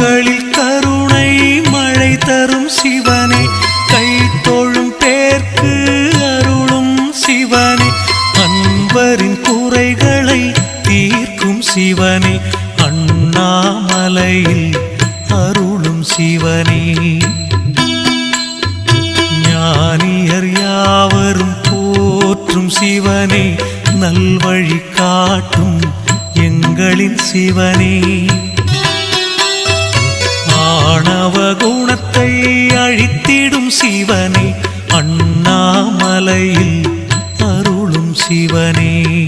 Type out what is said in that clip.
கண்களில் கருணை மழை தரும் சிவனே, கை தொழும் பேர்க்கு அருளும் சிவனே, அன்பரின் குறைகளை தீர்க்கும் சிவனே, அண்ணாமலையில் அருளும் சிவனே. ஞானியர் யாவரும் போற்றும் சிவனே, நல்வழி காட்டும் எங்களின் சிவனே. ஆணவ குணத்தை அழித்திடும் சிவனே, அண்ணாமலையில் அருளும் சிவனே.